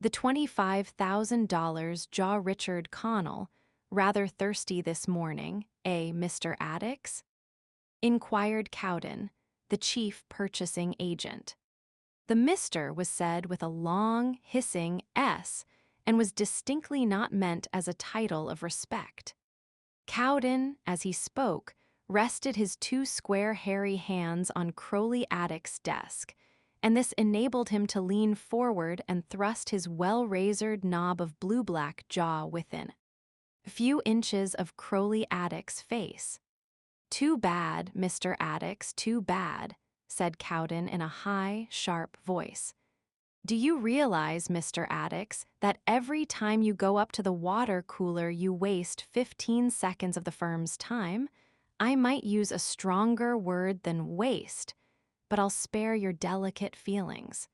The $25,000 jaw Richard Connell, rather thirsty this morning, Mr. Addicks? Inquired Cowden, the chief purchasing agent. The Mr. was said with a long, hissing S and was distinctly not meant as a title of respect. Cowden, as he spoke, rested his two square hairy hands on Crowley Addicks' desk, and this enabled him to lean forward and thrust his well-razored knob of blue-black jaw within a few inches of Crowley Addicks' face. "Too bad, Mr. Addicks, too bad," said Cowden in a high, sharp voice. "Do you realize, Mr. Addicks, that every time you go up to the water cooler you waste 15 seconds of the firm's time? I might use a stronger word than waste, but I'll spare your delicate feelings.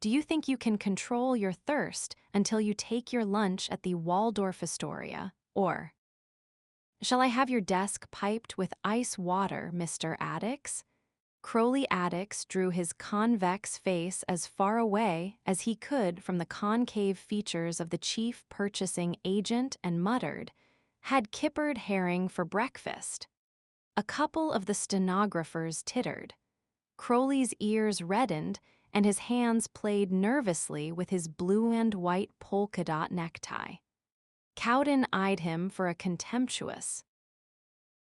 Do you think you can control your thirst until you take your lunch at the Waldorf Astoria, or shall I have your desk piped with ice water, Mr. Addicks?" Crowley Addicks drew his convex face as far away as he could from the concave features of the chief purchasing agent and muttered, "Had kippered herring for breakfast." A couple of the stenographers tittered. Crowley's ears reddened, and his hands played nervously with his blue and white polka-dot necktie. Cowden eyed him for a contemptuous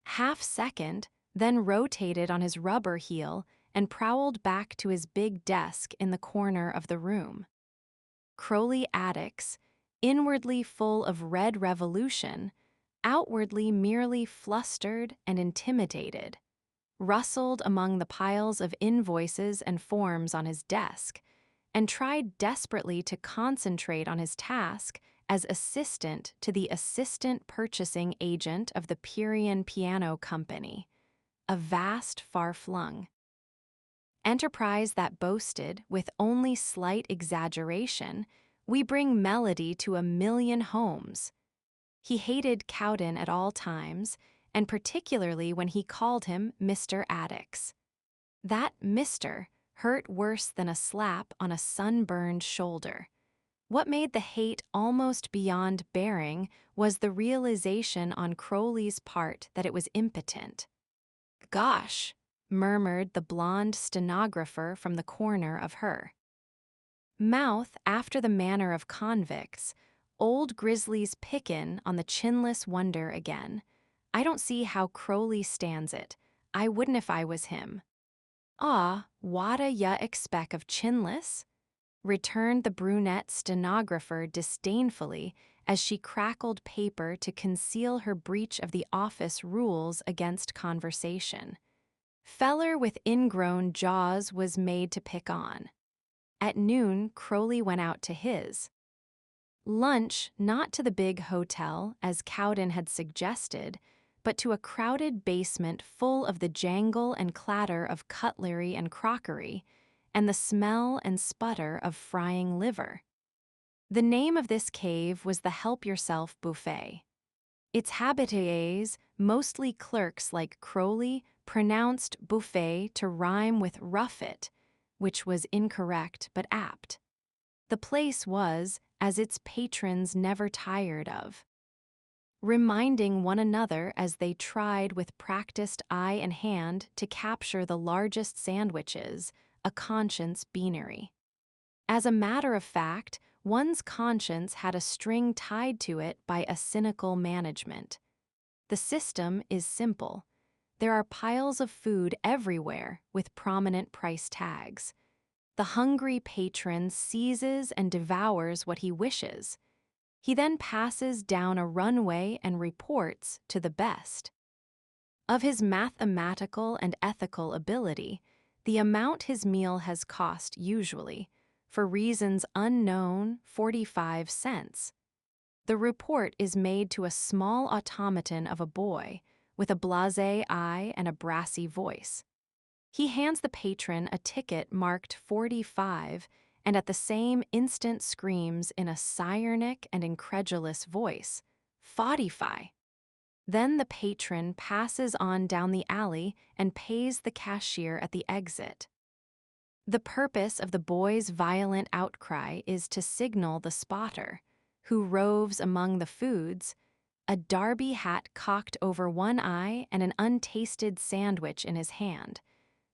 half-second, then rotated on his rubber heel and prowled back to his big desk in the corner of the room. Crowley Addicks, inwardly full of red revolution, outwardly merely flustered and intimidated, rustled among the piles of invoices and forms on his desk, and tried desperately to concentrate on his task as assistant to the assistant purchasing agent of the Pierian Piano Company, a vast far-flung enterprise that boasted, with only slight exaggeration, "We bring melody to 1,000,000 homes." He hated Cowden at all times, and particularly when he called him Mr. Addicks. That Mr. hurt worse than a slap on a sunburned shoulder. What made the hate almost beyond bearing was the realization on Crowley's part that it was impotent. "Gosh," murmured the blonde stenographer from the corner of her mouth after the manner of convicts. Old Grizzly's pickin' on the chinless wonder again. "I don't see how Crowley stands it. I wouldn't if I was him." "Aw, whata ya expect of chinless?" returned the brunette stenographer disdainfully as she crackled paper to conceal her breach of the office rules against conversation. "Feller with ingrown jaws was made to pick on." At noon, Crowley went out to his lunch, not to the big hotel, as Cowden had suggested, but to a crowded basement full of the jangle and clatter of cutlery and crockery, and the smell and sputter of frying liver. The name of this cave was the Help-Yourself Buffet. Its habitués, mostly clerks like Crowley, pronounced buffet to rhyme with rough it, which was incorrect but apt. The place was, as its patrons never tired of, reminding one another as they tried with practiced eye and hand to capture the largest sandwiches, a conscience beanery. As a matter of fact, one's conscience had a string tied to it by a cynical management. The system is simple. There are piles of food everywhere with prominent price tags. The hungry patron seizes and devours what he wishes. He then passes down a runway and reports to the best of his mathematical and ethical ability the amount his meal has cost usually, for reasons unknown, 45 cents. The report is made to a small automaton of a boy with a blasé eye and a brassy voice. He hands the patron a ticket marked 45 and at the same instant screams in a sirenic and incredulous voice, "Fodify." Then the patron passes on down the alley and pays the cashier at the exit. The purpose of the boy's violent outcry is to signal the spotter, who roves among the foods, a derby hat cocked over one eye and an untasted sandwich in his hand,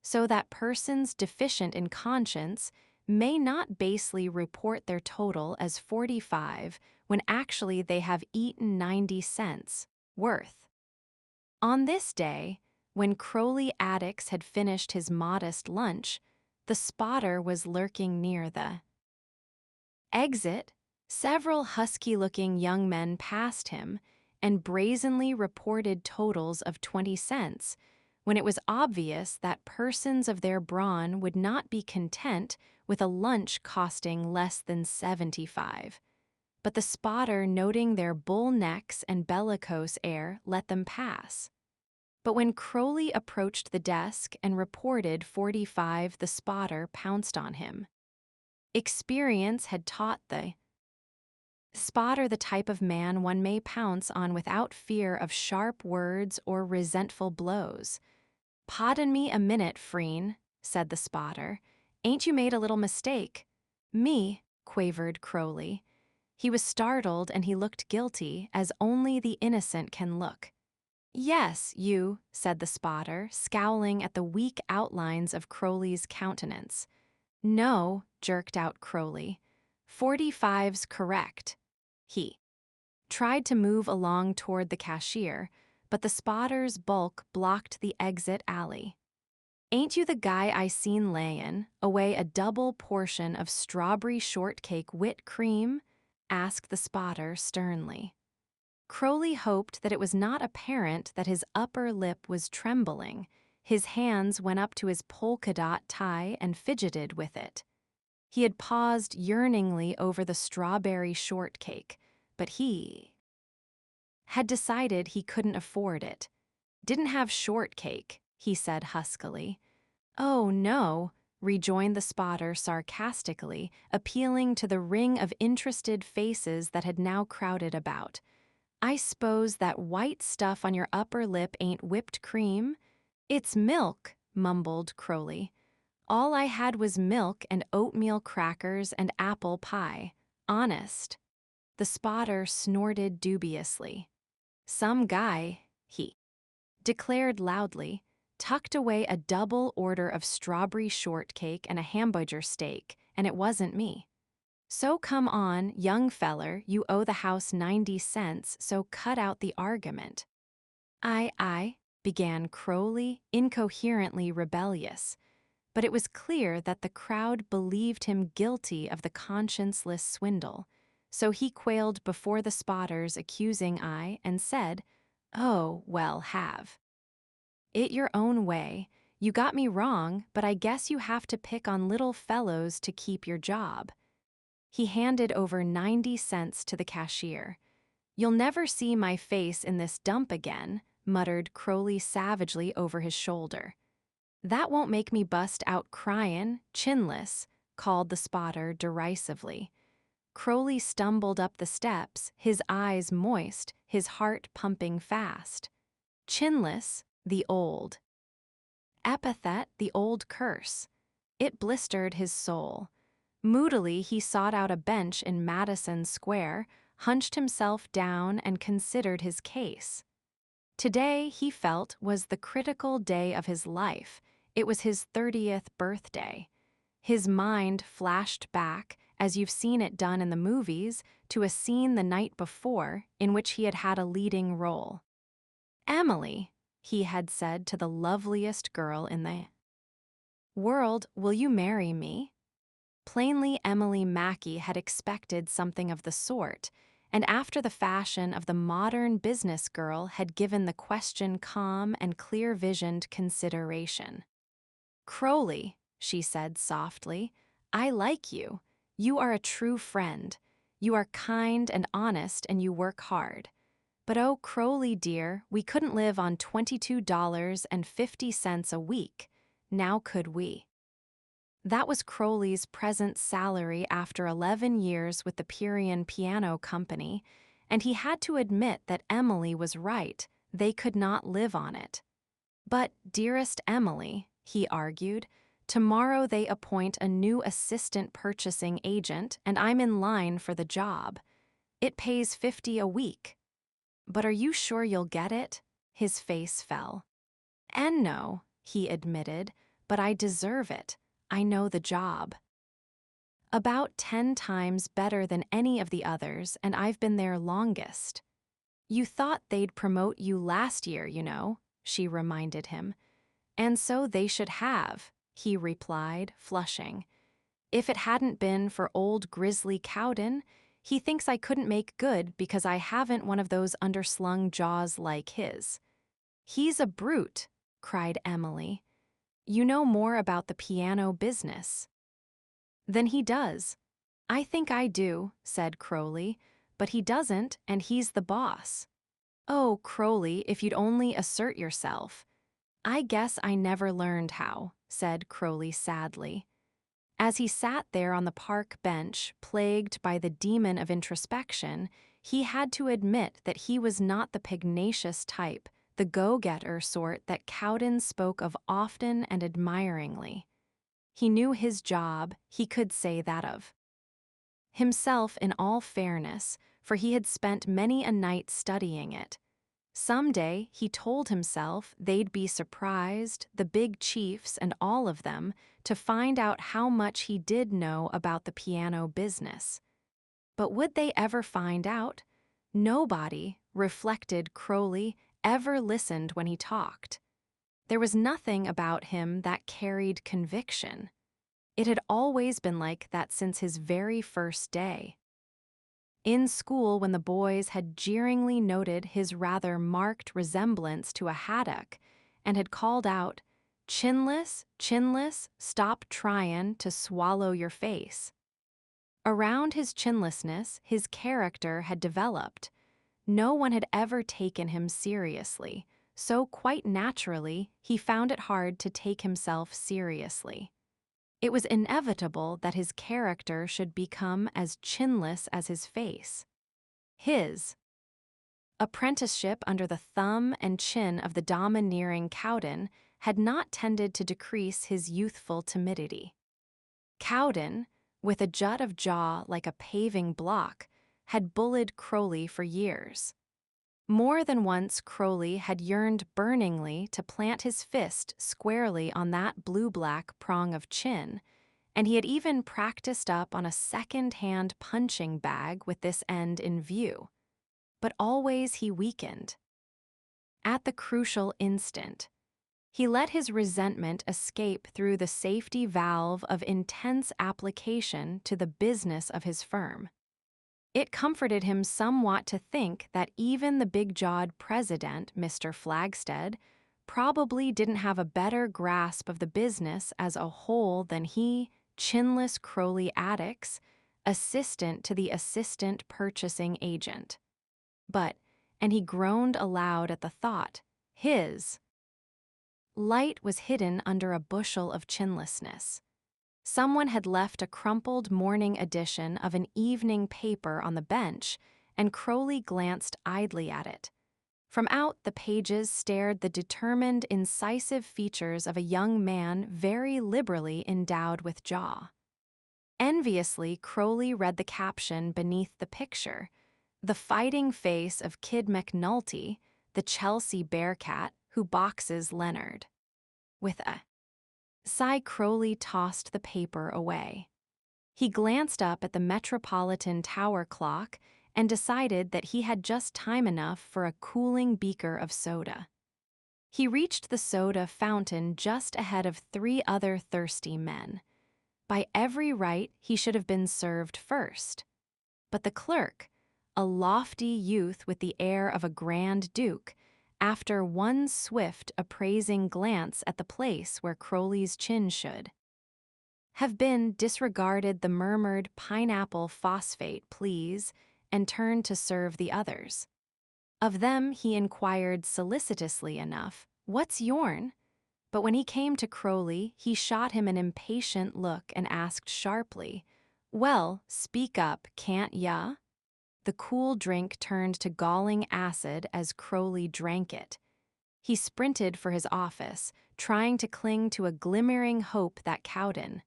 so that persons deficient in conscience may not basely report their total as 45 when actually they have eaten 90 cents worth. On this day, when Crowley Addicks had finished his modest lunch, the spotter was lurking near the exit. Several husky-looking young men passed him and brazenly reported totals of 20 cents, when it was obvious that persons of their brawn would not be content with a lunch costing less than 75. But the spotter, noting their bull necks and bellicose air, let them pass. But when Crowley approached the desk and reported 45, the spotter pounced on him. Experience had taught the spotter the type of man one may pounce on without fear of sharp words or resentful blows. "Pardon me a minute, Freen," said the spotter. "Ain't you made a little mistake?" "Me?" quavered Crowley. He was startled and he looked guilty, as only the innocent can look. "Yes, you," said the spotter, scowling at the weak outlines of Crowley's countenance. "No," jerked out Crowley. 45's correct." He tried to move along toward the cashier, but the spotter's bulk blocked the exit alley. "Ain't you the guy I seen layin' away a double portion of strawberry shortcake whipped cream?" asked the spotter sternly. Crowley hoped that it was not apparent that his upper lip was trembling. His hands went up to his polka-dot tie and fidgeted with it. He had paused yearningly over the strawberry shortcake, but he had decided he couldn't afford it. "Didn't have shortcake," he said huskily. "Oh, no," rejoined the spotter sarcastically, appealing to the ring of interested faces that had now crowded about. "I s'pose that white stuff on your upper lip ain't whipped cream?" "It's milk," mumbled Crowley. "All I had was milk and oatmeal crackers and apple pie. Honest." The spotter snorted dubiously. "Some guy," he declared loudly, "tucked away a double order of strawberry shortcake and a hamburger steak, and it wasn't me. So come on, young feller, you owe the house 90 cents, so cut out the argument." I, began Crowley, incoherently rebellious. But it was clear that the crowd believed him guilty of the conscienceless swindle, so he quailed before the spotter's accusing eye and said, "Oh, well, have it your own way. You got me wrong, but I guess you have to pick on little fellows to keep your job." He handed over 90 cents to the cashier. "You'll never see my face in this dump again," muttered Crowley savagely over his shoulder. "That won't make me bust out cryin', chinless," called the spotter derisively. Crowley stumbled up the steps, his eyes moist, his heart pumping fast. Chinless, the old epithet, the old curse. It blistered his soul. Moodily, he sought out a bench in Madison Square, hunched himself down, and considered his case. Today, he felt, was the critical day of his life. It was his 30th birthday. His mind flashed back, as you've seen it done in the movies, to a scene the night before in which he had had a leading role. "Emily," he had said to the loveliest girl in the world, "will you marry me?" Plainly, Emily Mackey had expected something of the sort, and after the fashion of the modern business girl had given the question calm and clear-visioned consideration. "Crowley," she said softly, "I like you. You are a true friend. You are kind and honest, and you work hard. But oh, Crowley dear, we couldn't live on $22.50 a week. Now could we?" That was Crowley's present salary after 11 years with the Pierian Piano Company, and he had to admit that Emily was right. They could not live on it. "But, dearest Emily," he argued, Tomorrow they appoint a new assistant purchasing agent, and I'm in line for the job. It pays $50 a week. But are you sure you'll get it? His face fell. And no, he admitted, but I deserve it. I know the job. About 10 times better than any of the others, and I've been there longest. You thought they'd promote you last year, you know, she reminded him. And so they should have, he replied, flushing. If it hadn't been for old Grizzly Cowden, he thinks I couldn't make good because I haven't one of those underslung jaws like his. He's a brute, cried Emily. You know more about the piano business than he does. I think I do, said Crowley, but he doesn't, and he's the boss. Oh, Crowley, if you'd only assert yourself. I guess I never learned how, said Crowley sadly. As he sat there on the park bench, plagued by the demon of introspection, he had to admit that he was not the pugnacious type, the go-getter sort that Cowden spoke of often and admiringly. He knew his job, he could say that of himself in all fairness, for he had spent many a night studying it. Someday, he told himself, they'd be surprised, the big chiefs and all of them, to find out how much he did know about the piano business. But would they ever find out? Nobody, reflected Crowley, ever listened when he talked. There was nothing about him that carried conviction. It had always been like that since his very first day. In school, when the boys had jeeringly noted his rather marked resemblance to a haddock and had called out, "Chinless, chinless, stop tryin' to swallow your face." Around his chinlessness, his character had developed. No one had ever taken him seriously, so quite naturally, he found it hard to take himself seriously. It was inevitable that his character should become as chinless as his face. His apprenticeship under the thumb and chin of the domineering Cowden had not tended to decrease his youthful timidity. Cowden, with a jut of jaw like a paving block, had bullied Crowley for years. More than once Crowley had yearned burningly to plant his fist squarely on that blue-black prong of chin, and he had even practiced up on a second-hand punching bag with this end in view. But always he weakened. At the crucial instant, he let his resentment escape through the safety valve of intense application to the business of his firm. It comforted him somewhat to think that even the big-jawed president, Mr. Flagstead, probably didn't have a better grasp of the business as a whole than he, chinless Crowley Addicks, assistant to the assistant purchasing agent. But, and he groaned aloud at the thought, his light was hidden under a bushel of chinlessness. Someone had left a crumpled morning edition of an evening paper on the bench, and Crowley glanced idly at it. From out the pages stared the determined, incisive features of a young man very liberally endowed with jaw. Enviously, Crowley read the caption beneath the picture, "The fighting face of Kid McNulty, the Chelsea Bearcat who boxes Leonard." With a sigh, Crowley tossed the paper away. He glanced up at the Metropolitan Tower clock and decided that he had just time enough for a cooling beaker of soda. He reached the soda fountain just ahead of 3 other thirsty men. By every right, he should have been served first. But the clerk, a lofty youth with the air of a grand duke, after one swift, appraising glance at the place where Crowley's chin should have been, disregarded the murmured pineapple phosphate, please, and turned to serve the others. Of them he inquired solicitously enough, "What's yourn?" But when he came to Crowley, he shot him an impatient look and asked sharply, "Well, speak up, can't ya?" The cool drink turned to galling acid as Crowley drank it. He sprinted for his office, trying to cling to a glimmering hope that Cowden,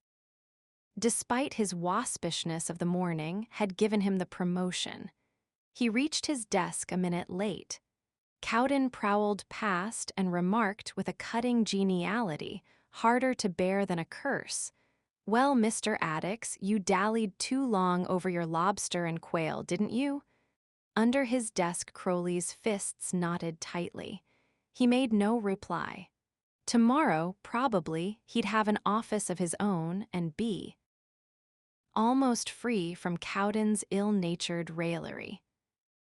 despite his waspishness of the morning, had given him the promotion. He reached his desk a minute late. Cowden prowled past and remarked with a cutting geniality, harder to bear than a curse, "Well, Mr. Addicks, you dallied too long over your lobster and quail, didn't you?" Under his desk, Crowley's fists knotted tightly. He made no reply. Tomorrow, probably, he'd have an office of his own and be almost free from Cowden's ill-natured raillery.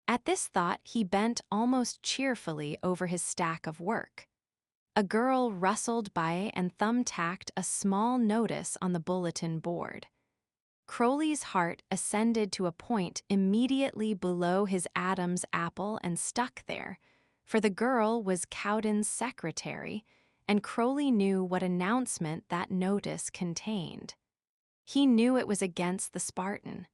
At this thought, he bent almost cheerfully over his stack of work. A girl rustled by and thumbtacked a small notice on the bulletin board. Crowley's heart ascended to a point immediately below his Adam's apple and stuck there, for the girl was Cowden's secretary, and Crowley knew what announcement that notice contained. He knew it was against the Spartan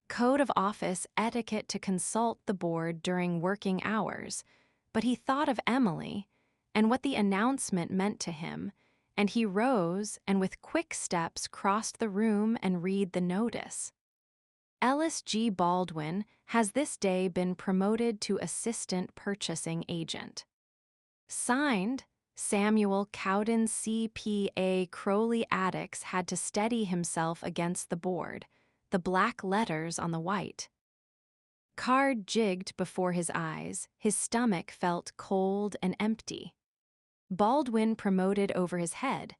code of office etiquette to consult the board during working hours, but he thought of Emily and what the announcement meant to him, and he rose and with quick steps crossed the room and read the notice. Ellis G. Baldwin has this day been promoted to assistant purchasing agent. Signed, Samuel Cowden C.P.A. Crowley Addicks had to steady himself against the board, the black letters on the white. Card jigged before his eyes, his stomach felt cold and empty. Baldwin promoted over his head.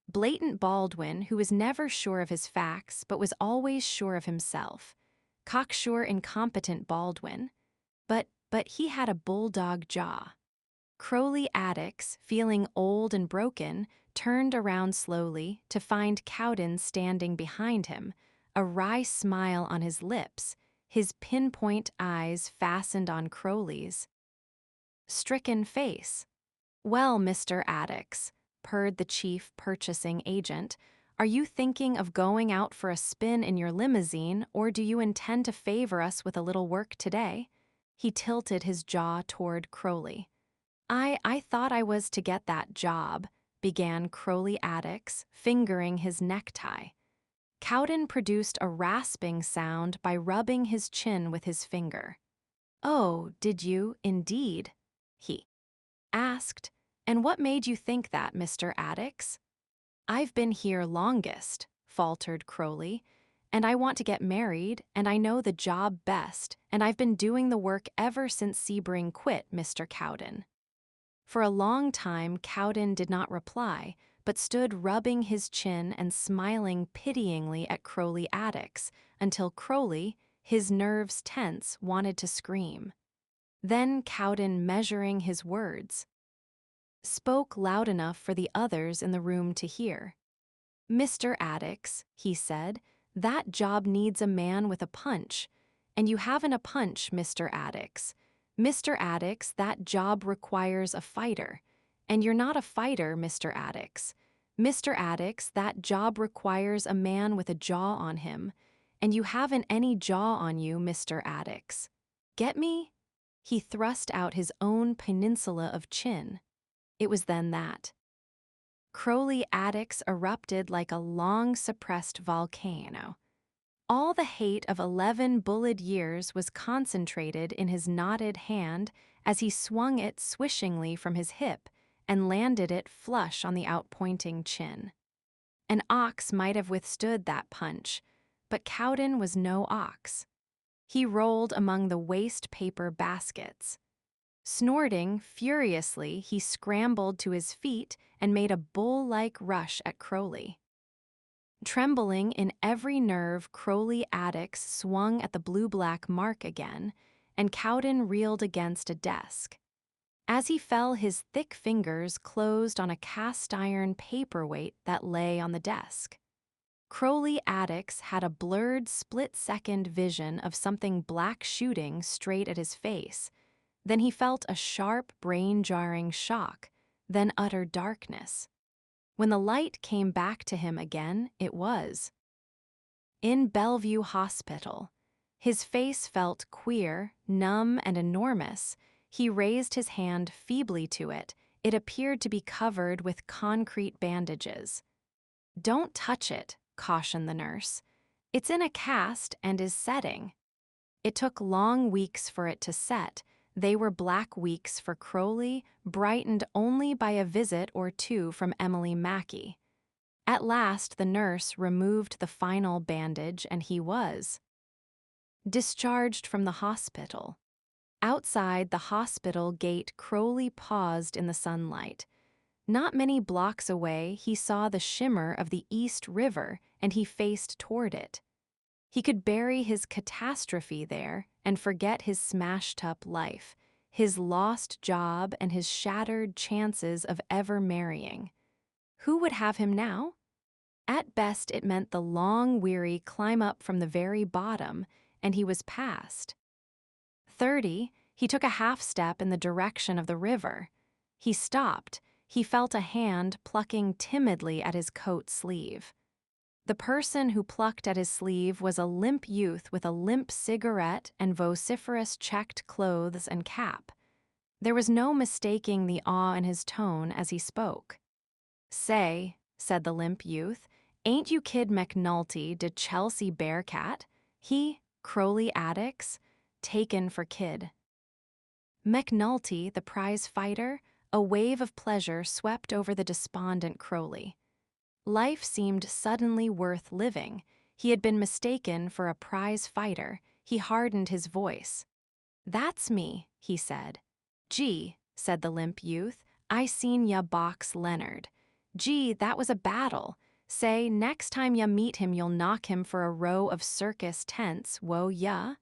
Blatant Baldwin, who was never sure of his facts but was always sure of himself. Cocksure, incompetent Baldwin. But he had a bulldog jaw. Crowley Addicks, feeling old and broken, turned around slowly to find Cowden standing behind him, a wry smile on his lips, his pinpoint eyes fastened on Crowley's stricken face. "Well, Mr. Addicks," purred the chief purchasing agent, "are you thinking of going out for a spin in your limousine, or do you intend to favor us with a little work today?" He tilted his jaw toward Crowley. I thought I was to get that job," began Crowley Addicks, fingering his necktie. Cowden produced a rasping sound by rubbing his chin with his finger. "Oh, did you, indeed?" he asked. "And what made you think that, Mr. Addicks?" "I've been here longest," faltered Crowley, "and I want to get married, and I know the job best, and I've been doing the work ever since Sebring quit, Mr. Cowden." For a long time, Cowden did not reply, but stood rubbing his chin and smiling pityingly at Crowley Addicks, until Crowley, his nerves tense, wanted to scream. Then Cowden, measuring his words, spoke loud enough for the others in the room to hear. "Mr. Addicks," he said, "that job needs a man with a punch, and you haven't a punch, Mr. Addicks. Mr. Addicks, that job requires a fighter, and you're not a fighter, Mr. Addicks. Mr. Addicks, that job requires a man with a jaw on him, and you haven't any jaw on you, Mr. Addicks. Get me?" He thrust out his own peninsula of chin. It was then that Crowley Addicks erupted like a long-suppressed volcano. All the hate of 11 bullied years was concentrated in his knotted hand as he swung it swishingly from his hip and landed it flush on the outpointing chin. An ox might have withstood that punch, but Cowden was no ox. He rolled among the waste paper baskets. Snorting furiously, he scrambled to his feet and made a bull-like rush at Crowley. Trembling in every nerve, Crowley Addicks swung at the blue-black mark again, and Cowden reeled against a desk. As he fell, his thick fingers closed on a cast-iron paperweight that lay on the desk. Crowley Addicks had a blurred split-second vision of something black shooting straight at his face. Then he felt a sharp, brain-jarring shock, then utter darkness. When the light came back to him again, it was in Bellevue Hospital. His face felt queer, numb, and enormous. He raised his hand feebly to it, It appeared to be covered with concrete bandages. "Don't touch it," cautioned the nurse. "It's in a cast and is setting." It took long weeks for it to set. They were black weeks for Crowley, brightened only by a visit or two from Emily Mackey. At last, the nurse removed the final bandage, and he was discharged from the hospital. Outside the hospital gate, Crowley paused in the sunlight. Not many blocks away, he saw the shimmer of the East River, and he faced toward it. He could bury his catastrophe there and forget his smashed-up life, his lost job, and his shattered chances of ever marrying. Who would have him now? At best, it meant the long, weary climb up from the very bottom, and he was past. 30, he took a half step in the direction of the river. He stopped. He felt a hand plucking timidly at his coat sleeve. The person who plucked at his sleeve was a limp youth with a limp cigarette and vociferous checked clothes and cap. There was no mistaking the awe in his tone as he spoke. "Say," said the limp youth, "ain't you Kid McNulty, de Chelsea Bearcat? He, Crowley Addicts, taken for Kid." McNulty, the prize fighter? A wave of pleasure swept over the despondent Crowley. Life seemed suddenly worth living. He had been mistaken for a prize fighter. He hardened his voice. "That's me," he said. "Gee," said the limp youth, "I seen ya box Leonard. Gee, that was a battle. Say, next time ya meet him you'll knock him for a row of circus tents, won't ya?"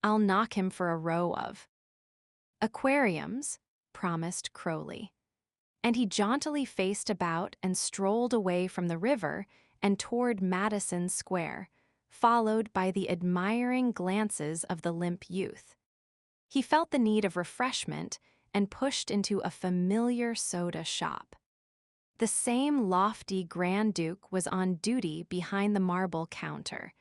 "I'll knock him for a row of aquariums," promised Crowley. And he jauntily faced about and strolled away from the river and toward Madison Square, followed by the admiring glances of the limp youth. He felt the need of refreshment and pushed into a familiar soda shop. The same lofty Grand Duke was on duty behind the marble counter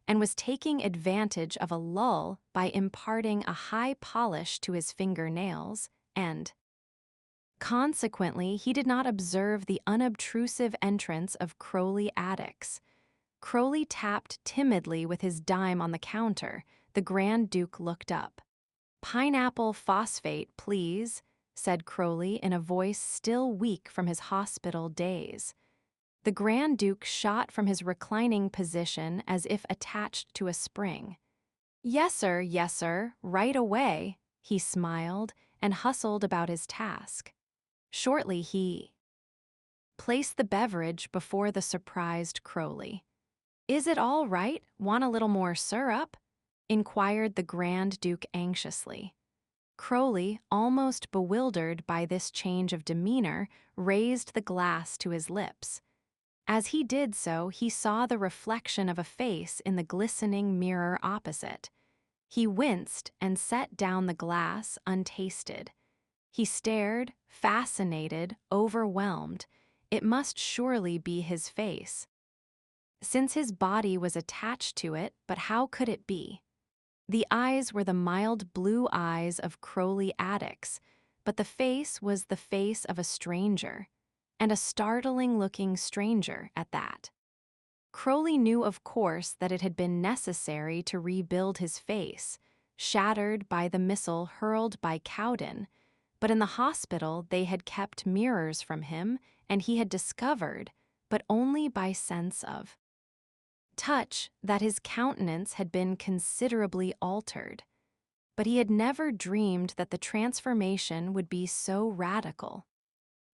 and was taking advantage of a lull by imparting a high polish to his fingernails, and consequently, he did not observe the unobtrusive entrance of Crowley Addicts. Crowley tapped timidly with his dime on the counter. The Grand Duke looked up. "Pineapple phosphate, please," said Crowley in a voice still weak from his hospital days. The Grand Duke shot from his reclining position as if attached to a spring. Yes, sir, right away," he smiled and hustled about his task. Shortly he placed the beverage before the surprised Crowley. "Is it all right? Want a little more syrup?" inquired the Grand Duke anxiously. Crowley, almost bewildered by this change of demeanor, raised the glass to his lips. As he did so, he saw the reflection of a face in the glistening mirror opposite. He winced and set down the glass untasted. He stared, fascinated, overwhelmed. It must surely be his face. Since his body was attached to it, but how could it be? The eyes were the mild blue eyes of Crowley Addicts, but the face was the face of a stranger, and a startling-looking stranger at that. Crowley knew, of course, that it had been necessary to rebuild his face, shattered by the missile hurled by Cowden, but in the hospital they had kept mirrors from him, and he had discovered, but only by sense of touch, that his countenance had been considerably altered. But he had never dreamed that the transformation would be so radical.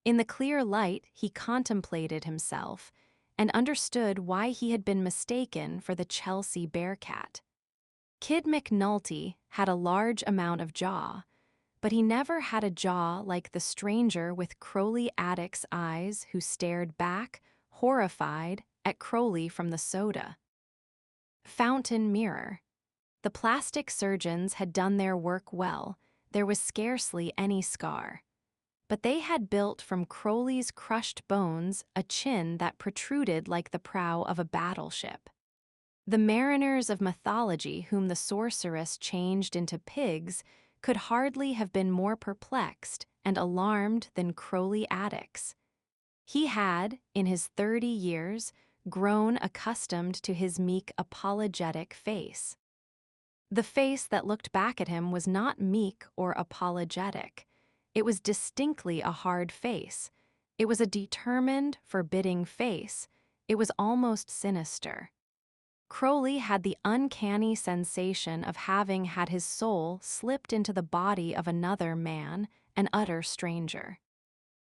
In the clear light, he contemplated himself and understood why he had been mistaken for the Chelsea Bearcat. Kid McNulty had a large amount of jaw, but he never had a jaw like the stranger with Crowley Addicts' eyes who stared back, horrified, at Crowley from the soda fountain mirror. The plastic surgeons had done their work well. There was scarcely any scar. But they had built from Crowley's crushed bones a chin that protruded like the prow of a battleship. The mariners of mythology whom the sorceress changed into pigs could hardly have been more perplexed and alarmed than Crowley Addicks. He had, in his 30 years, grown accustomed to his meek, apologetic face. The face that looked back at him was not meek or apologetic. It was distinctly a hard face. It was a determined, forbidding face. It was almost sinister. Crowley had the uncanny sensation of having had his soul slipped into the body of another man, an utter stranger.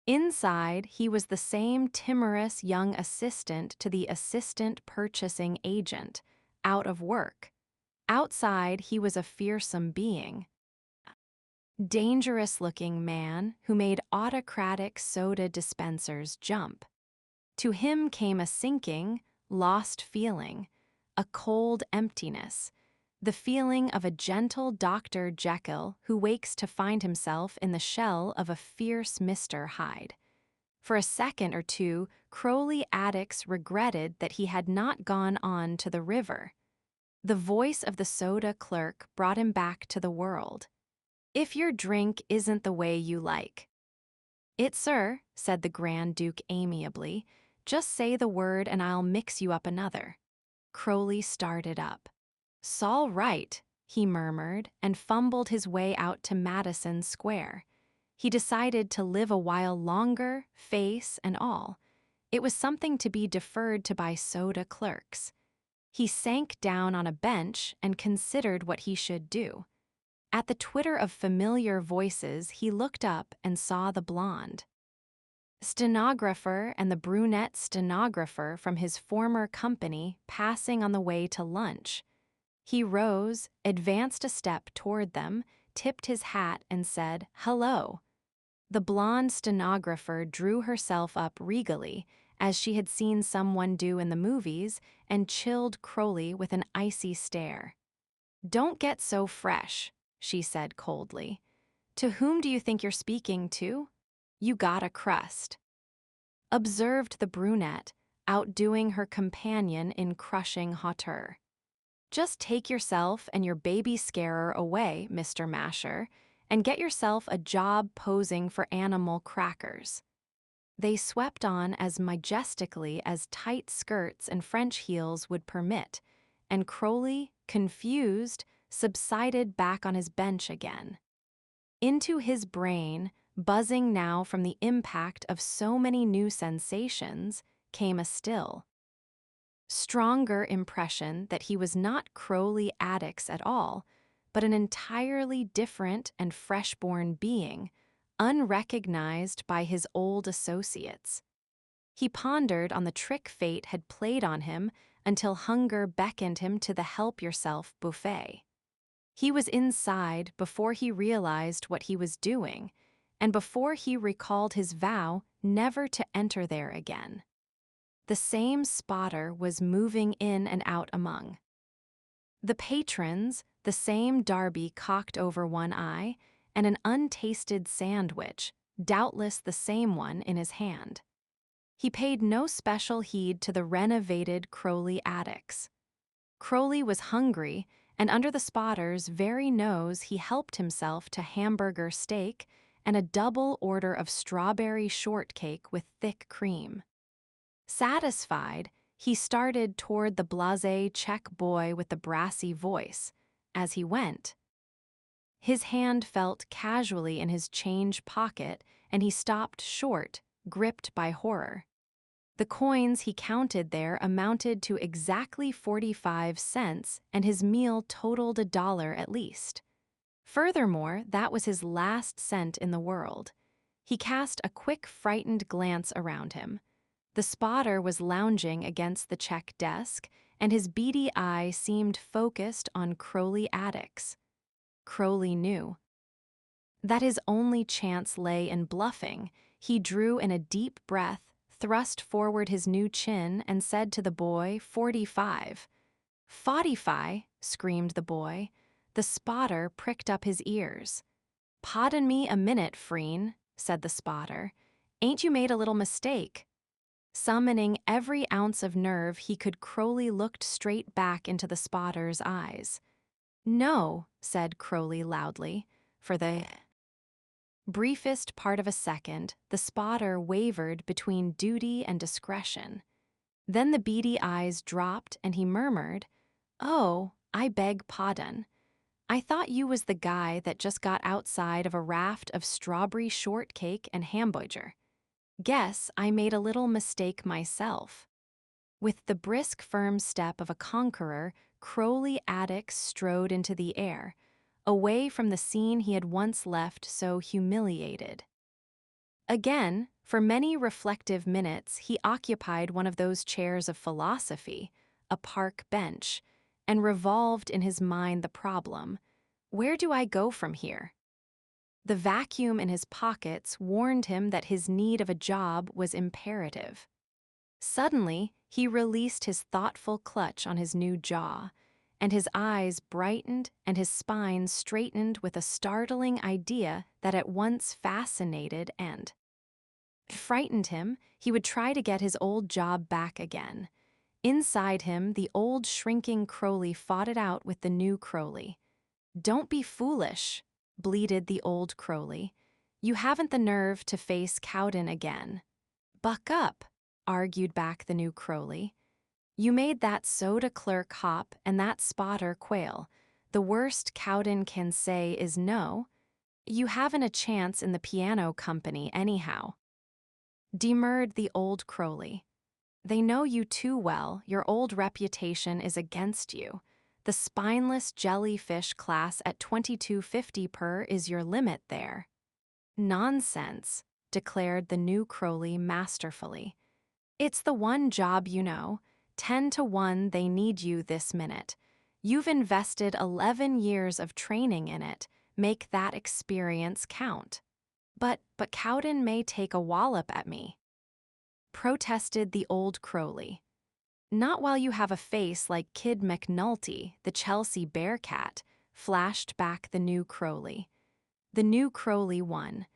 Inside, he was the same timorous young assistant to the assistant purchasing agent, out of work. Outside, he was a fearsome being. Dangerous-looking man who made autocratic soda dispensers jump. To him came a sinking, lost feeling, a cold emptiness, the feeling of a gentle Dr. Jekyll who wakes to find himself in the shell of a fierce Mr. Hyde. For a second or two, Crowley Addicks regretted that he had not gone on to the river. The voice of the soda clerk brought him back to the world. "If your drink isn't the way you like." "It, sir," said the Grand Duke amiably. "Just say the word and I'll mix you up another." Crowley started up. "'Sall right," he murmured and fumbled his way out to Madison Square. He decided to live a while longer, face and all. It was something to be deferred to by soda clerks. He sank down on a bench and considered what he should do. At the twitter of familiar voices, he looked up and saw the blonde stenographer and the brunette stenographer from his former company passing on the way to lunch. He rose, advanced a step toward them, tipped his hat, and said, "Hello." The blonde stenographer drew herself up regally, as she had seen someone do in the movies, and chilled Crowley with an icy stare. "Don't get so fresh," she said coldly. "To whom do you think you're speaking to? You got a crust." Observed the brunette, outdoing her companion in crushing hauteur. "Just take yourself and your baby scarer away, Mr. Masher, and get yourself a job posing for animal crackers." They swept on as majestically as tight skirts and French heels would permit, and Crowley, confused, subsided back on his bench again. Into his brain, buzzing now from the impact of so many new sensations, came a still, stronger impression that he was not Crowley Addicks at all, but an entirely different and fresh-born being, unrecognized by his old associates. He pondered on the trick fate had played on him until hunger beckoned him to the help-yourself buffet. He was inside before he realized what he was doing, and before he recalled his vow never to enter there again. The same spotter was moving in and out among the patrons, the same Darby cocked over one eye, and an untasted sandwich, doubtless the same one, in his hand. He paid no special heed to the renovated Crowley Addicks. Crowley was hungry, and under the spotter's very nose he helped himself to hamburger steak and a double order of strawberry shortcake with thick cream. Satisfied, he started toward the blasé Czech boy with the brassy voice. As he went, his hand felt casually in his change pocket, and he stopped short, gripped by horror. The coins he counted there amounted to exactly 45 cents, and his meal totaled $1 at least. Furthermore, that was his last cent in the world. He cast a quick, frightened glance around him. The spotter was lounging against the check desk, and his beady eye seemed focused on Crowley Addicks. Crowley knew that his only chance lay in bluffing. He drew in a deep breath, thrust forward his new chin, and said to the boy, 45. "45," screamed the boy. The spotter pricked up his ears. "Pardon me a minute, Freen," said the spotter. "Ain't you made a little mistake?" Summoning every ounce of nerve he could, Crowley looked straight back into the spotter's eyes. "No," said Crowley loudly, for the Briefest part of a second, the spotter wavered between duty and discretion. Then the beady eyes dropped and he murmured, "Oh, I beg pardon. I thought you was the guy that just got outside of a raft of strawberry shortcake and hamburger. Guess I made a little mistake myself." With the brisk, firm step of a conqueror, Crowley Attucks strode into the air, away from the scene he had once left so humiliated. Again, for many reflective minutes, he occupied one of those chairs of philosophy, a park bench, and revolved in his mind the problem: where do I go from here? The vacuum in his pockets warned him that his need of a job was imperative. Suddenly, he released his thoughtful clutch on his new jaw, and his eyes brightened and his spine straightened with a startling idea that at once fascinated and frightened him. He would try to get his old job back again. Inside him, the old shrinking Crowley fought it out with the new Crowley. "Don't be foolish," bleated the old Crowley. "You haven't the nerve to face Cowden again." "Buck up," argued back the new Crowley. "You made that soda clerk hop and that spotter quail. The worst Cowden can say is no. You haven't a chance in the piano company anyhow." Demurred the old Crowley. "They know you too well. Your old reputation is against you. The spineless jellyfish class at $22.50 per is your limit there." "Nonsense," declared the new Crowley masterfully. "It's the one job you know. 10 to 1 they need you this minute. You've invested 11 years of training in it. Make that experience count." But Cowden may take a wallop at me," protested the old Crowley. "Not while you have a face like Kid McNulty, the Chelsea Bearcat," flashed back the new Crowley. The new Crowley won.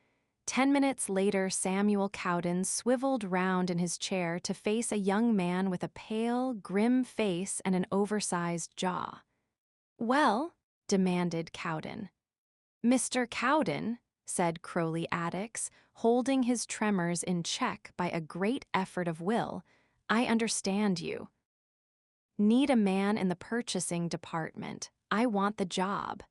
10 minutes later, Samuel Cowden swiveled round in his chair to face a young man with a pale, grim face and an oversized jaw. "Well?" demanded Cowden. "Mr. Cowden," said Crowley Attucks, holding his tremors in check by a great effort of will, "I understand you. Need a man in the purchasing department. I want the job."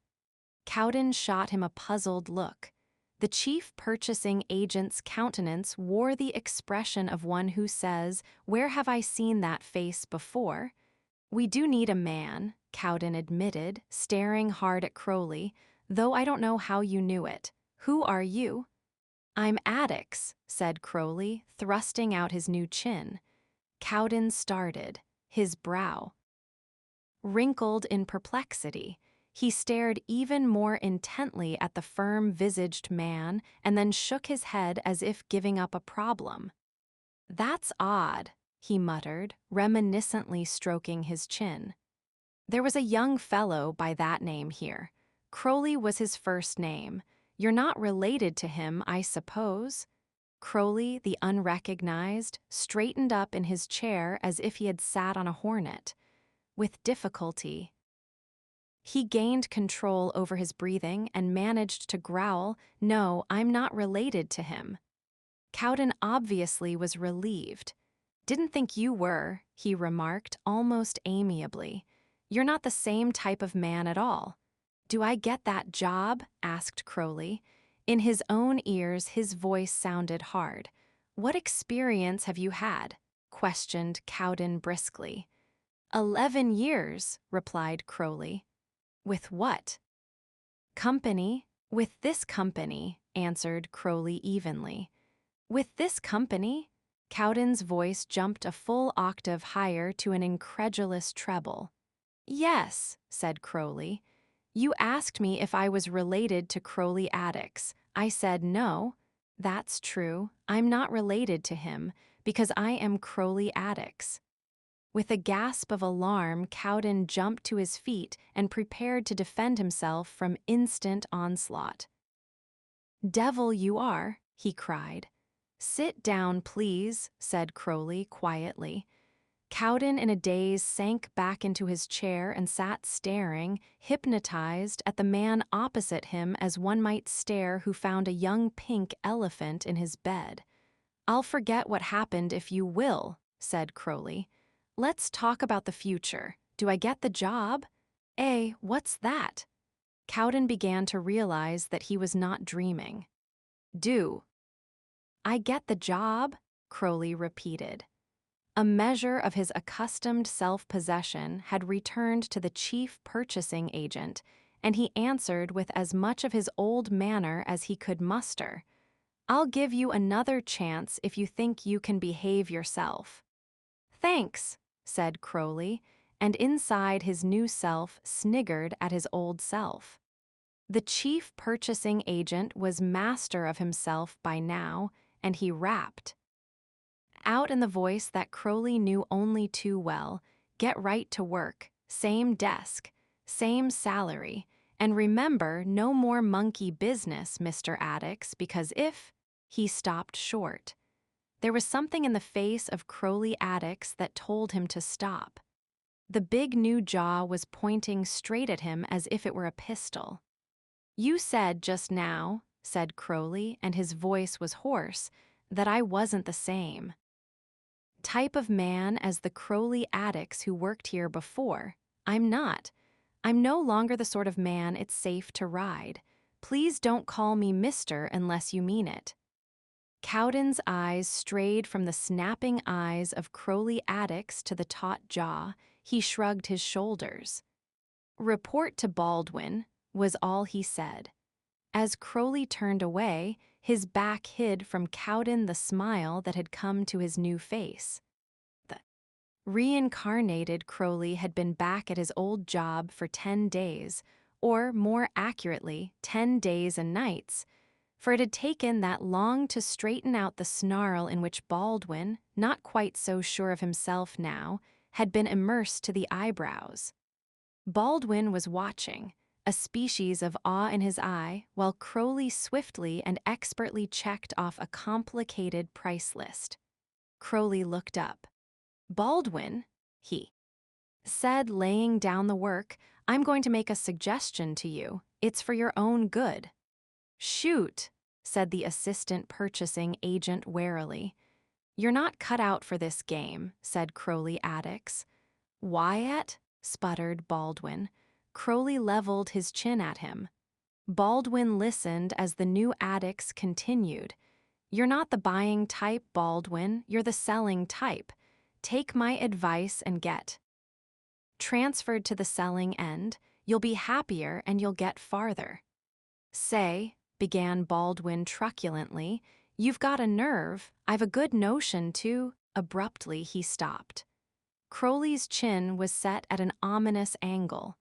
Cowden shot him a puzzled look. The chief purchasing agent's countenance wore the expression of one who says, "Where have I seen that face before?" "We do need a man," Cowden admitted, staring hard at Crowley, "though I don't know how you knew it. Who are you?" "I'm Attucks," said Crowley, thrusting out his new chin. Cowden started, his brow wrinkled in perplexity. He stared even more intently at the firm-visaged man and then shook his head as if giving up a problem. "That's odd," he muttered, reminiscently stroking his chin. "There was a young fellow by that name here. Crowley was his first name. You're not related to him, I suppose?" Crowley, the unrecognized, straightened up in his chair as if he had sat on a hornet. With difficulty, he gained control over his breathing and managed to growl, "No, I'm not related to him." Cowden obviously was relieved. "Didn't think you were," he remarked almost amiably. "You're not the same type of man at all." "Do I get that job?" asked Crowley. In his own ears, his voice sounded hard. "What experience have you had?" questioned Cowden briskly. 11 years, replied Crowley. "With what?" "Company. With this company," answered Crowley evenly. "With this company?" Cowden's voice jumped a full octave higher to an incredulous treble. "Yes," said Crowley. "You asked me if I was related to Crowley Attucks. I said no. That's true. I'm not related to him, because I am Crowley Attucks." With a gasp of alarm, Cowden jumped to his feet and prepared to defend himself from instant onslaught. "Devil you are," he cried. "Sit down, please," said Crowley quietly. Cowden, in a daze, sank back into his chair and sat staring, hypnotized, at the man opposite him as one might stare who found a young pink elephant in his bed. "I'll forget what happened if you will," said Crowley. "Let's talk about the future. Do I get the job?" What's that?" Cowden began to realize that he was not dreaming. "Do I get the job?" Crowley repeated. A measure of his accustomed self-possession had returned to the chief purchasing agent, and he answered with as much of his old manner as he could muster. "I'll give you another chance if you think you can behave yourself." "Thanks," said Crowley, and inside his new self sniggered at his old self. The chief purchasing agent was master of himself by now, and he rapped out in the voice that Crowley knew only too well, "Get right to work, same desk, same salary, and remember, no more monkey business, Mr. Addicks, because if—" He stopped short. There was something in the face of Crowley Addicks that told him to stop. The big new jaw was pointing straight at him as if it were a pistol. "You said just now," said Crowley, and his voice was hoarse, "that I wasn't the same type of man as the Crowley Addicks who worked here before. I'm not. I'm no longer the sort of man it's safe to ride. Please don't call me Mr. unless you mean it." Cowden's eyes strayed from the snapping eyes of Crowley Addicks to the taut jaw. He shrugged his shoulders. "Report to Baldwin," was all he said. As Crowley turned away, his back hid from Cowden the smile that had come to his new face. The reincarnated Crowley had been back at his old job for 10 days, or more accurately, 10 days and nights, for it had taken that long to straighten out the snarl in which Baldwin, not quite so sure of himself now, had been immersed to the eyebrows. Baldwin was watching, a species of awe in his eye, while Crowley swiftly and expertly checked off a complicated price list. Crowley looked up. "Baldwin," he said, laying down the work, "I'm going to make a suggestion to you. It's for your own good." "Shoot," said the assistant purchasing agent warily. "You're not cut out for this game," said Crowley Addicks. "Wyatt?" sputtered Baldwin. Crowley leveled his chin at him. Baldwin listened as the new Addicks continued. "You're not the buying type, Baldwin. You're the selling type. Take my advice and get transferred to the selling end. You'll be happier and you'll get farther." "Say," began Baldwin truculently, "you've got a nerve. I've a good notion to—" Abruptly he stopped. Crowley's chin was set at an ominous angle.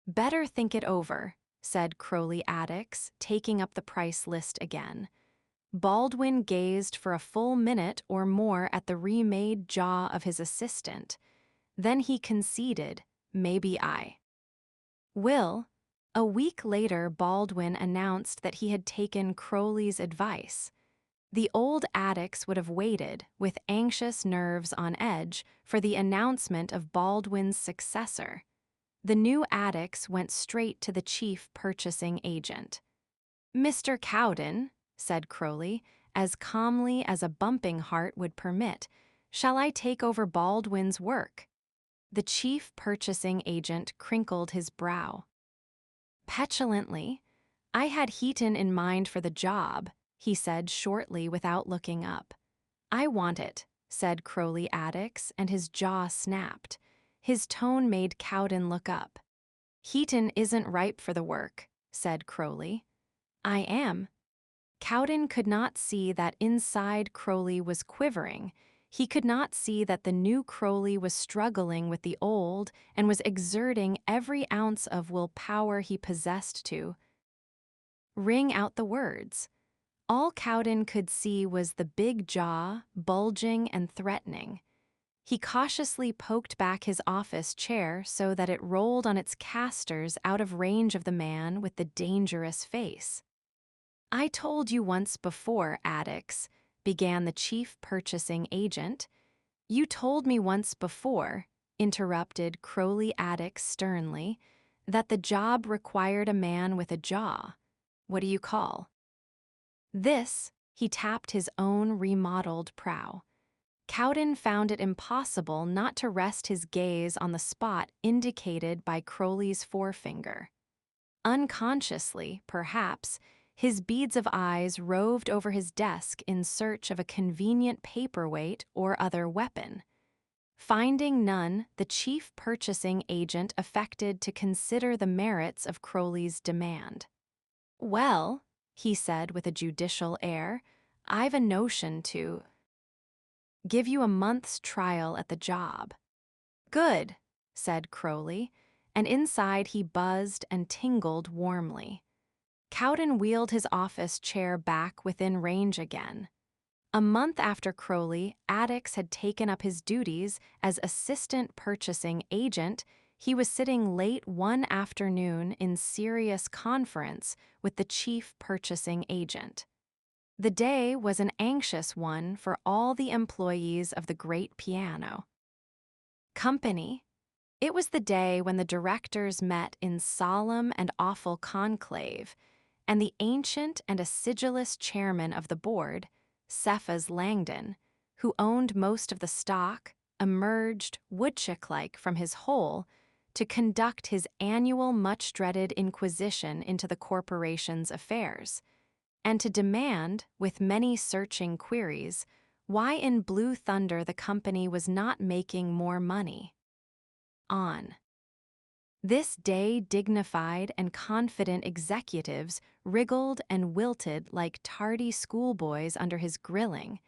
"Better think it over," said Crowley Addicks, taking up the price list again. Baldwin gazed for a full minute or more at the remade jaw of his assistant. Then he conceded, "Maybe I will." A week later, Baldwin announced that he had taken Crowley's advice. The old Addicks would have waited, with anxious nerves on edge, for the announcement of Baldwin's successor. The new Addicks went straight to the chief purchasing agent. "Mr. Cowden," said Crowley, as calmly as a bumping heart would permit, "shall I take over Baldwin's work?" The chief purchasing agent crinkled his brow. Petulantly, "I had Heaton in mind for the job," he said shortly without looking up. "I want it," said Crowley Addicks, and his jaw snapped. His tone made Cowden look up. "Heaton isn't ripe for the work," said Crowley. "I am." Cowden could not see that inside Crowley was quivering. He could not see that the new Crowley was struggling with the old and was exerting every ounce of willpower he possessed to wring out the words. All Cowden could see was the big jaw, bulging and threatening. He cautiously poked back his office chair so that it rolled on its casters out of range of the man with the dangerous face. "I told you once before, Addicks," began the chief purchasing agent. You told me once before, interrupted Crowley Attic sternly, that the job required a man with a jaw. What do you call this? He tapped his own remodeled prow. Cowden found it impossible not to rest his gaze on the spot indicated by Crowley's forefinger. Unconsciously, perhaps, his beads of eyes roved over his desk in search of a convenient paperweight or other weapon. Finding none, the chief purchasing agent affected to consider the merits of Crowley's demand. "Well," he said with a judicial air, "I've a notion to give you a month's trial at the job." "Good," said Crowley, and inside he buzzed and tingled warmly. Cowden wheeled his office chair back within range again. A month after Crowley, Atticks had taken up his duties as assistant purchasing agent. He was sitting late one afternoon in serious conference with the chief purchasing agent. The day was an anxious one for all the employees of the Great Piano Company. It was the day when the directors met in solemn and awful conclave, and the ancient and acidulous chairman of the board, Cephas Langdon, who owned most of the stock, emerged, woodchuck-like, from his hole to conduct his annual much-dreaded inquisition into the corporation's affairs, and to demand, with many searching queries, why in Blue Thunder the company was not making more money. On this day, dignified and confident executives wriggled and wilted like tardy schoolboys under his grilling,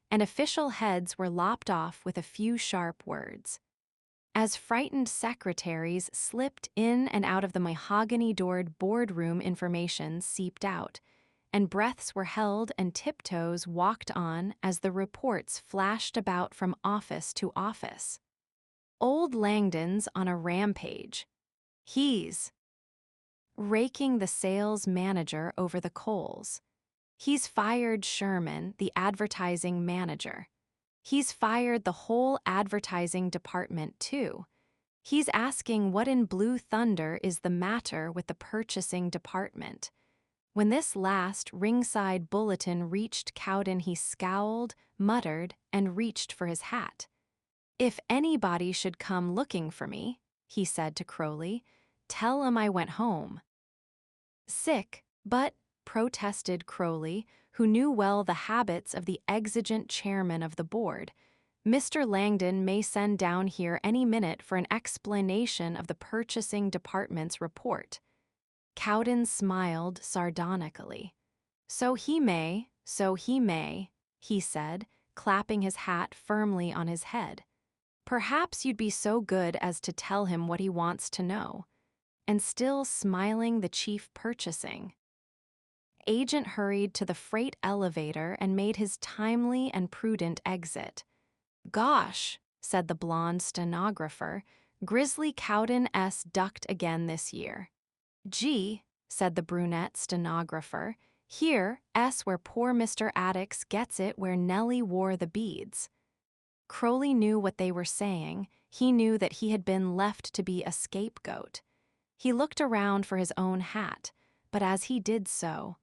and official heads were lopped off with a few sharp words. As frightened secretaries slipped in and out of the mahogany-doored boardroom, information seeped out, and breaths were held and tiptoes walked on as the reports flashed about from office to office. Old Langdon's on a rampage. He's raking the sales manager over the coals. He's fired Sherman, the advertising manager. He's fired the whole advertising department, too. He's asking what in Blue Thunder is the matter with the purchasing department. When this last ringside bulletin reached Cowden, he scowled, muttered, and reached for his hat. "If anybody should come looking for me," he said to Crowley, "tell 'em I went home." "Sick, but," protested Crowley, who knew well the habits of the exigent chairman of the board, "Mr. Langdon may send down here any minute for an explanation of the purchasing department's report." Cowden smiled sardonically. So he may," he said, clapping his hat firmly on his head. "Perhaps you'd be so good as to tell him what he wants to know." And still smiling, the chief purchasing agent hurried to the freight elevator and made his timely and prudent exit. "Gosh," said the blonde stenographer, "Grizzly Cowden S. ducked again this year." "Gee," said the brunette stenographer, "here, S. where poor Mr. Atticks gets it where Nellie wore the beads." Crowley knew what they were saying. He knew that he had been left to be a scapegoat. He looked around for his own hat, but as he did so,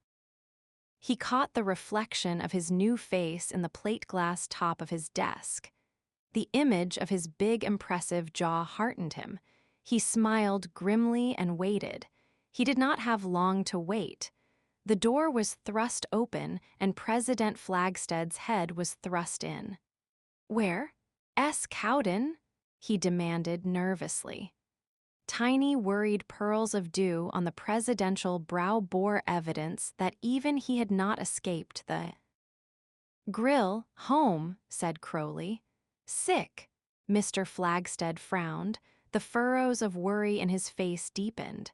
he caught the reflection of his new face in the plate-glass top of his desk. The image of his big, impressive jaw heartened him. He smiled grimly and waited. He did not have long to wait. The door was thrust open, and President Flagstead's head was thrust in. "Where? S. Cowden?" he demanded nervously. Tiny, worried pearls of dew on the presidential brow bore evidence that even he had not escaped the grill. "Home," said Crowley. "Sick." Mr. Flagstead frowned. The furrows of worry in his face deepened.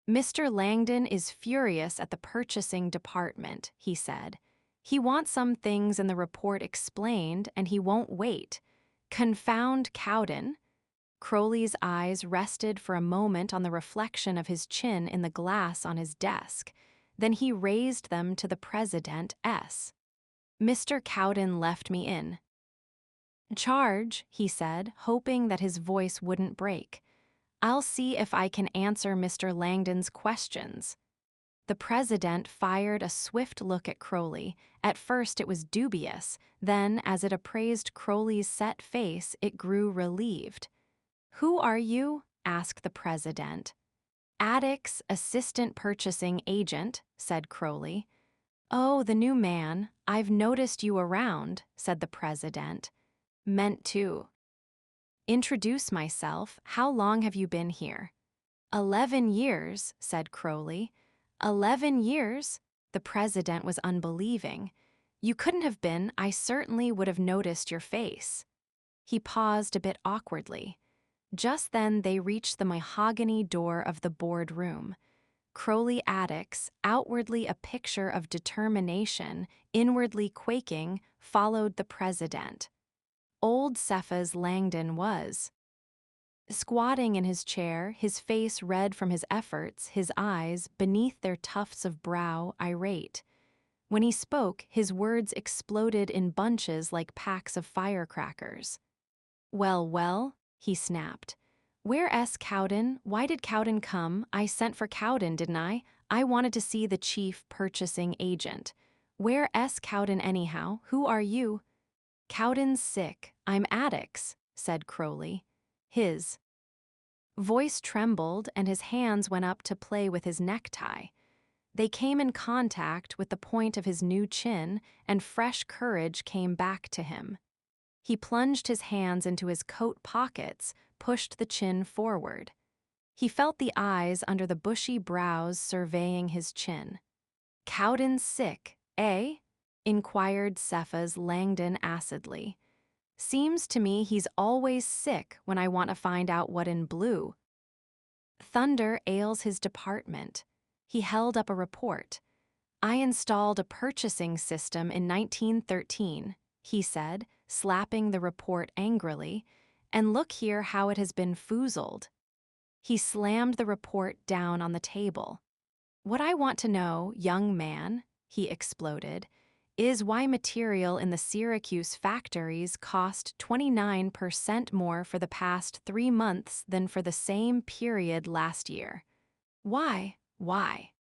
"Mr. Langdon is furious at the purchasing department," he said. "He wants some things in the report explained, and he won't wait. Confound Cowden." Crowley's eyes rested for a moment on the reflection of his chin in the glass on his desk. Then he raised them to the President S. "Mr. Cowden left me in." Charge, he said, hoping that his voice wouldn't break. I'll see if I can answer Mr. Langdon's questions. The president fired a swift look at Crowley. At first it was dubious, then, as it appraised Crowley's set face, it grew relieved. "Who are you?" asked the president. "Addict's assistant purchasing agent," said Crowley. "Oh, the new man. I've noticed you around," said the president. "Meant to introduce myself. How long have you been here?" 11 years, said Crowley. 11 years? The president was unbelieving. "You couldn't have been. I certainly would have noticed your face." He paused a bit awkwardly. Just then they reached the mahogany door of the boardroom. Crowley Addicts, outwardly a picture of determination, inwardly quaking, followed the president. Old Cephas Langdon was squatting in his chair, his face red from his efforts, his eyes, beneath their tufts of brow, irate. When he spoke, his words exploded in bunches like packs of firecrackers. Well, he snapped. "Where's Cowden? Why did Cowden come? I sent for Cowden, didn't I? I wanted to see the chief purchasing agent. Where's Cowden anyhow? Who are you?" "Cowden's sick. I'm Addicts," said Crowley. His voice trembled and his hands went up to play with his necktie. They came in contact with the point of his new chin, and fresh courage came back to him. He plunged his hands into his coat pockets, pushed the chin forward. He felt the eyes under the bushy brows surveying his chin. "Cowden's sick, eh?" inquired Cephas Langdon acidly. "Seems to me he's always sick when I want to find out what in blue thunder ails his department." He held up a report. "I installed a purchasing system in 1913, he said, slapping the report angrily, "and look here how it has been foozled." He slammed the report down on the table. "What I want to know, young man," he exploded, "is why material in the Syracuse factories cost 29% more for the past 3 months than for the same period last year. Why? Why?"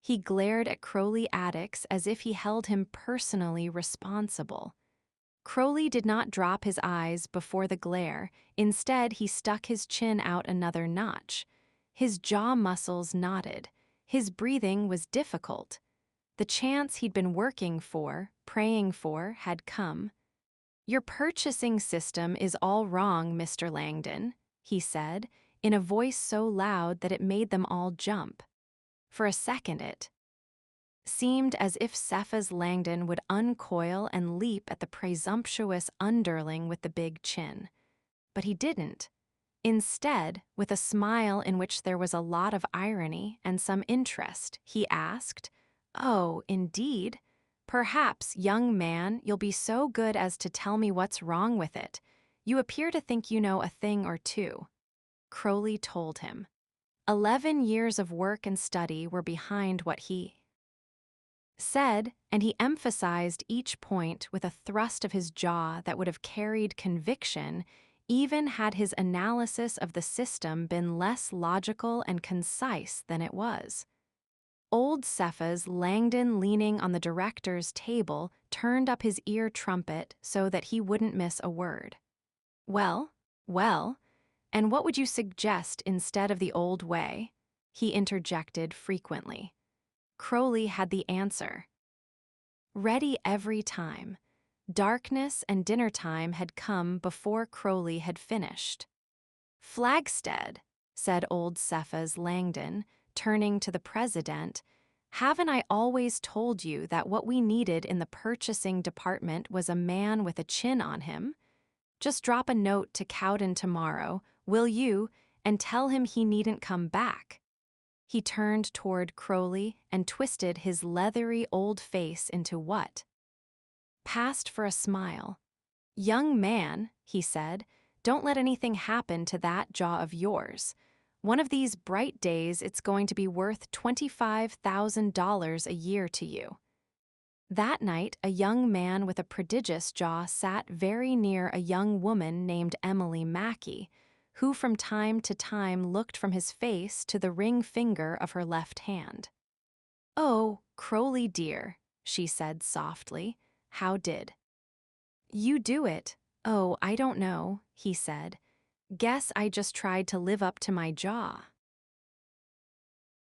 He glared at Crowley Addicts as if he held him personally responsible. Crowley did not drop his eyes before the glare. Instead, he stuck his chin out another notch. His jaw muscles knotted. His breathing was difficult. The chance he'd been working for, praying for, had come. "Your purchasing system is all wrong, Mr. Langdon," he said, in a voice so loud that it made them all jump. For a second it seemed as if Cephas Langdon would uncoil and leap at the presumptuous underling with the big chin. But he didn't. Instead, with a smile in which there was a lot of irony and some interest, he asked, "Oh, indeed? Perhaps, young man, you'll be so good as to tell me what's wrong with it. You appear to think you know a thing or two." Crowley told him. 11 years of work and study were behind what he said, and he emphasized each point with a thrust of his jaw that would have carried conviction even had his analysis of the system been less logical and concise than it was. Old Cephas Langdon, leaning on the director's table, turned up his ear trumpet so that he wouldn't miss a word. Well, and what would you suggest instead of the old way?" he interjected frequently. Crowley had the answer ready every time. Darkness and dinner time had come before Crowley had finished. "Flagstead," said old Cephas Langdon, turning to the president, "haven't I always told you that what we needed in the purchasing department was a man with a chin on him? Just drop a note to Cowden tomorrow, will you, and tell him he needn't come back." He turned toward Crowley and twisted his leathery old face into what passed for a smile. "Young man," he said, "don't let anything happen to that jaw of yours. One of these bright days it's going to be worth $25,000 a year to you." That night, a young man with a prodigious jaw sat very near a young woman named Emily Mackey, who from time to time looked from his face to the ring finger of her left hand. "Oh, Crowley dear," she said softly, "how did you do it?" "Oh, I don't know," he said. "Guess I just tried to live up to my jaw."